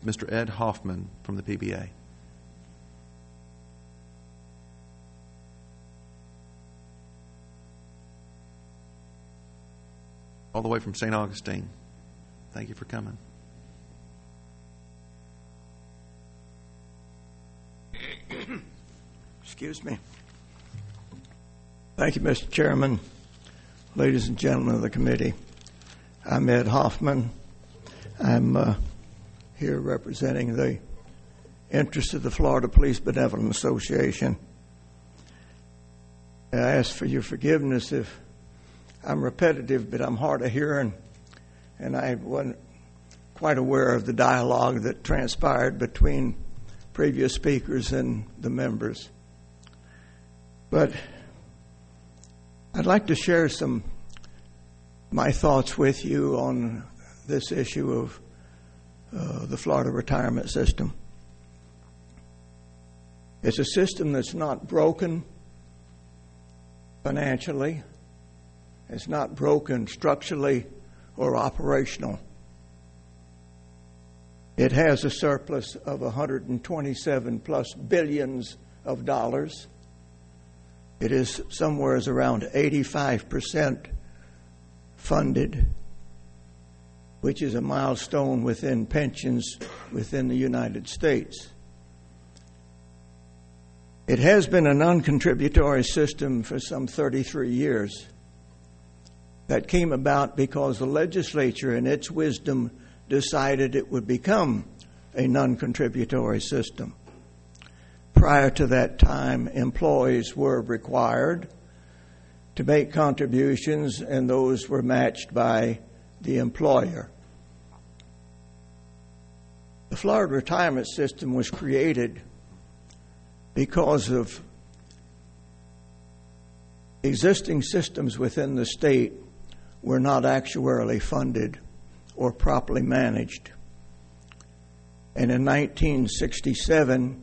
Mr. Ed Hoffman from the PBA. All the way from St. Augustine. Thank you for coming. Excuse me. Thank you, Mr. Chairman, ladies and gentlemen of the committee. I'm Ed Hoffman. I'm here representing the interests of the Florida Police Benevolent Association. I ask for your forgiveness if I'm repetitive, but I'm hard of hearing, and I wasn't quite aware of the dialogue that transpired between previous speakers and the members. But I'd like to share my thoughts with you on this issue of the Florida retirement system. It's a system that's not broken financially. It's not broken structurally or operational. It has a surplus of 127 plus billions of dollars. It is somewhere around 85% funded, which is a milestone within pensions within the United States. It has been a non-contributory system for some 33 years. That came about because the legislature, in its wisdom, decided it would become a non-contributory system. Prior to that time, employees were required to make contributions, and those were matched by the employer. The Florida retirement system was created because of existing systems within the state were not actuarially funded or properly managed. And in 1967,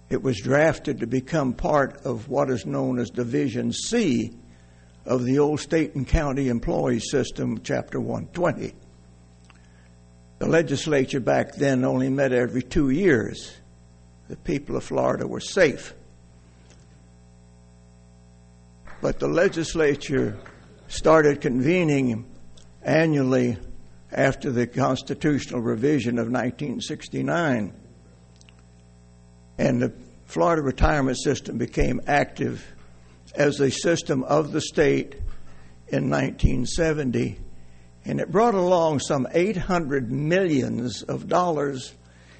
it was drafted to become part of what is known as Division C of the old state and county employee system, Chapter 120. The legislature back then only met every 2 years. The people of Florida were safe. But the legislature started convening annually after the constitutional revision of 1969. And the Florida retirement system became active as a system of the state in 1970. And it brought along some $800 million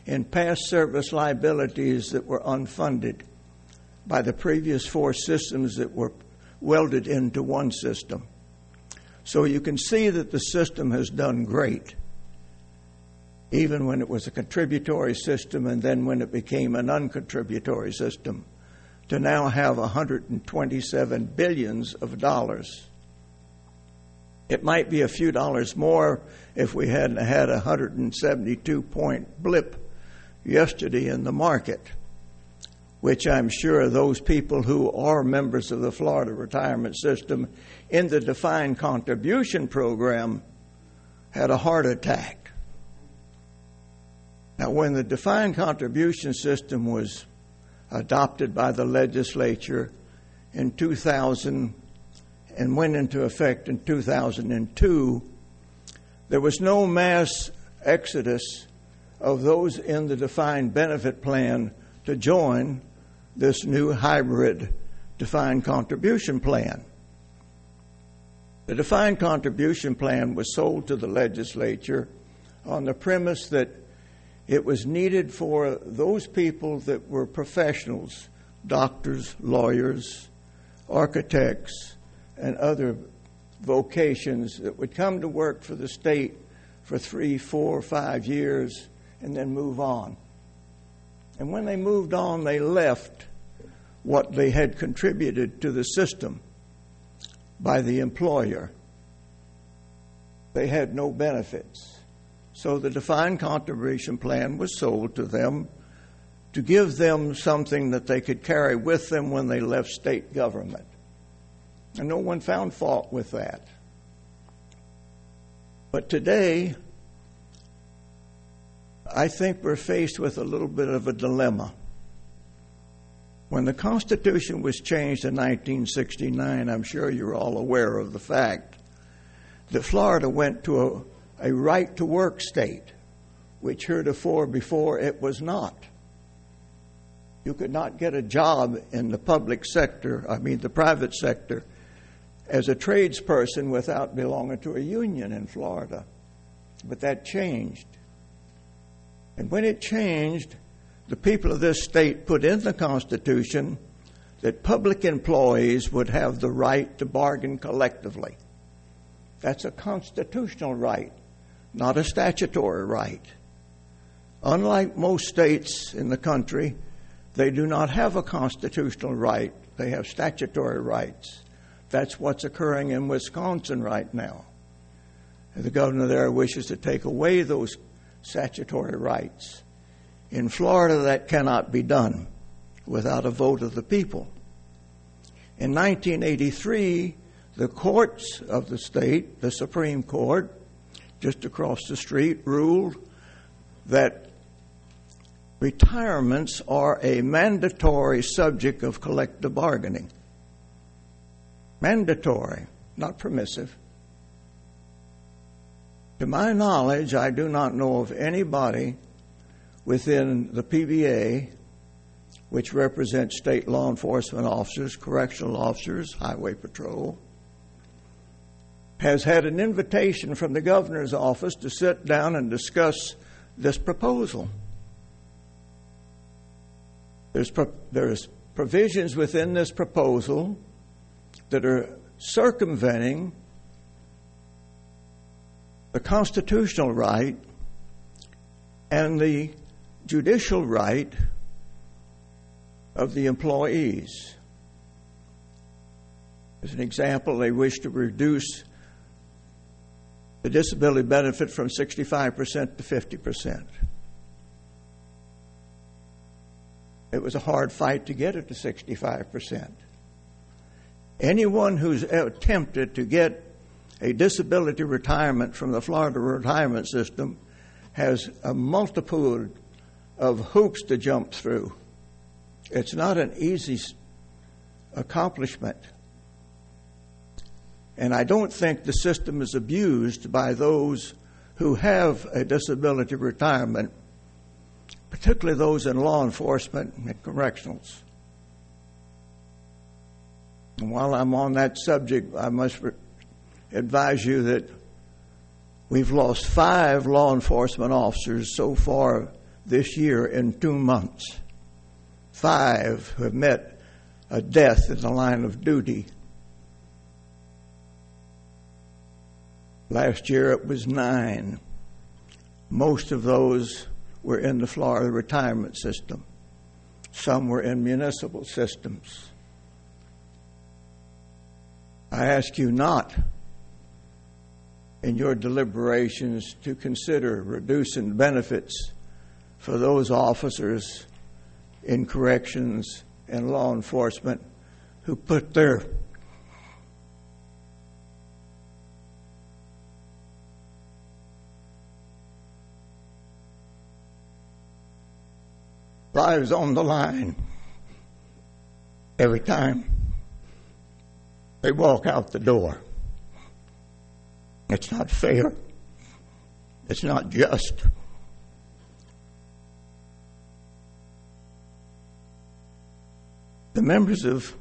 in past service liabilities that were unfunded by the previous 4 systems that were welded into one system. So you can see that the system has done great, even when it was a contributory system and then when it became an uncontributory system, to now have 127 billions of dollars. It might be a few dollars more if we hadn't had a 172-point blip yesterday in the market, which I'm sure those people who are members of the Florida retirement system in the defined contribution program had a heart attack. Now, when the defined contribution system was adopted by the legislature in 2000 and went into effect in 2002, there was no mass exodus of those in the defined benefit plan to join this new hybrid defined contribution plan. The defined contribution plan was sold to the legislature on the premise that it was needed for those people that were professionals, doctors, lawyers, architects, and other vocations that would come to work for the state for 3, 4, 5 years and then move on. And when they moved on, they left what they had contributed to the system by the employer. They had no benefits. So the defined contribution plan was sold to them to give them something that they could carry with them when they left state government. And no one found fault with that. But today, I think we're faced with a little bit of a dilemma. When the Constitution was changed in 1969, I'm sure you're all aware of the fact that Florida went to a right-to-work state, which before it was not. You could not get a job in the the private sector, as a tradesperson without belonging to a union in Florida. But that changed. And when it changed, the people of this state put in the Constitution that public employees would have the right to bargain collectively. That's a constitutional right, not a statutory right. Unlike most states in the country, they do not have a constitutional right. They have statutory rights. That's what's occurring in Wisconsin right now. The governor there wishes to take away those statutory rights. In Florida, that cannot be done without a vote of the people. In 1983, the courts of the state, the Supreme Court, just across the street, ruled that retirements are a mandatory subject of collective bargaining. Mandatory, not permissive. To my knowledge, I do not know of anybody within the PBA, which represents state law enforcement officers, correctional officers, highway patrol, has had an invitation from the governor's office to sit down and discuss this proposal. There's provisions within this proposal that are circumventing the constitutional right and the judicial right of the employees. As an example, they wish to reduce the disability benefit from 65% to 50%. It was a hard fight to get it to 65%. Anyone who's attempted to get a disability retirement from the Florida retirement system has a multitude of hoops to jump through. It's not an easy accomplishment. And I don't think the system is abused by those who have a disability retirement, particularly those in law enforcement and correctionals. And while I'm on that subject, I must advise you that we've lost 5 law enforcement officers so far this year in 2 months. 5 who have met a death in the line of duty. Last year it was 9. Most of those were in the Florida retirement system. Some were in municipal systems. I ask you not, in your deliberations, to consider reducing benefits for those officers in corrections and law enforcement who put their lives on the line every time they walk out the door. It's not fair. It's not just. The members of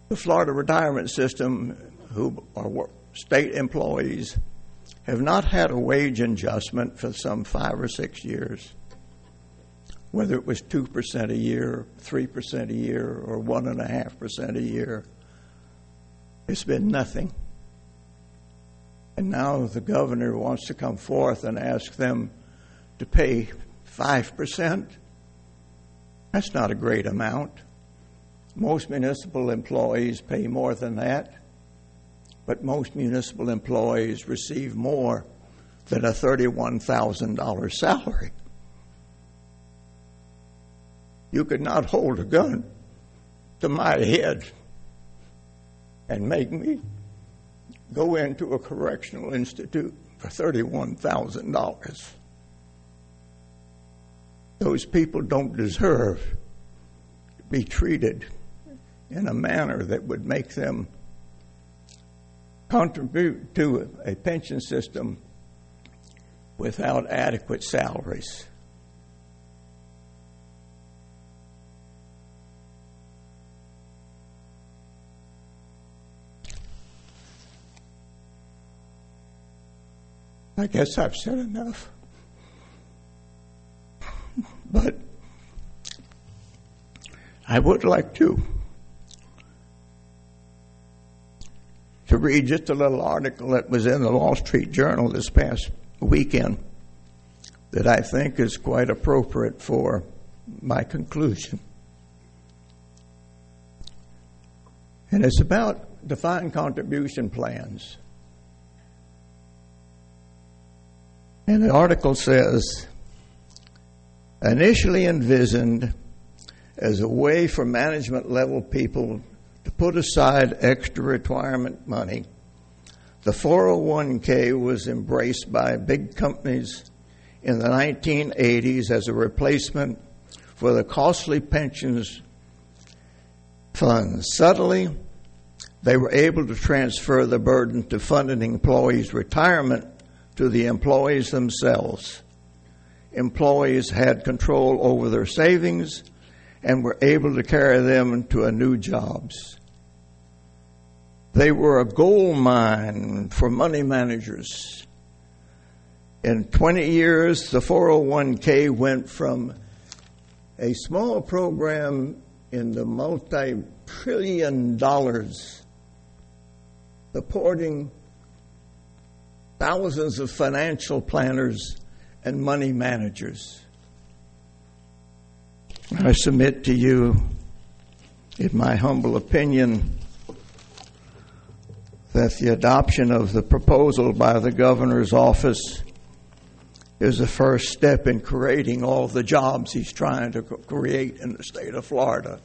the Florida retirement system who are state employees have not had a wage adjustment for some 5 or 6 years, whether it was 2% a year, 3% a year, or 1.5% a year. It's been nothing. And now the governor wants to come forth and ask them to pay 5%. That's not a great amount. Most municipal employees pay more than that, but most municipal employees receive more than a $31,000 salary. You could not hold a gun to my head and make me go into a correctional institute for $31,000. those people don't deserve to be treated in a manner that would make them contribute to a pension system without adequate salaries. I guess I've said enough. But I would like to read just a little article that was in the Wall Street Journal this past weekend that I think is quite appropriate for my conclusion. And it's about defined contribution plans. And the article says, initially envisioned as a way for management level people to put aside extra retirement money, the 401k was embraced by big companies in the 1980s as a replacement for the costly pensions funds. Subtly, they were able to transfer the burden to funding employees' retirement to the employees themselves. Employees had control over their savings and were able to carry them to new jobs. They were a gold mine for money managers. In 20 years, the 401k went from a small program in the multi-trillion dollars, supporting thousands of financial planners and money managers. I submit to you, in my humble opinion, that the adoption of the proposal by the governor's office is the first step in creating all the jobs he's trying to create in the state of Florida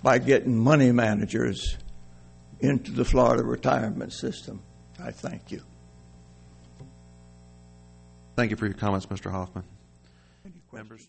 by getting money managers into the Florida retirement system. I thank you. Thank you for your comments, Mr. Hoffman. Members?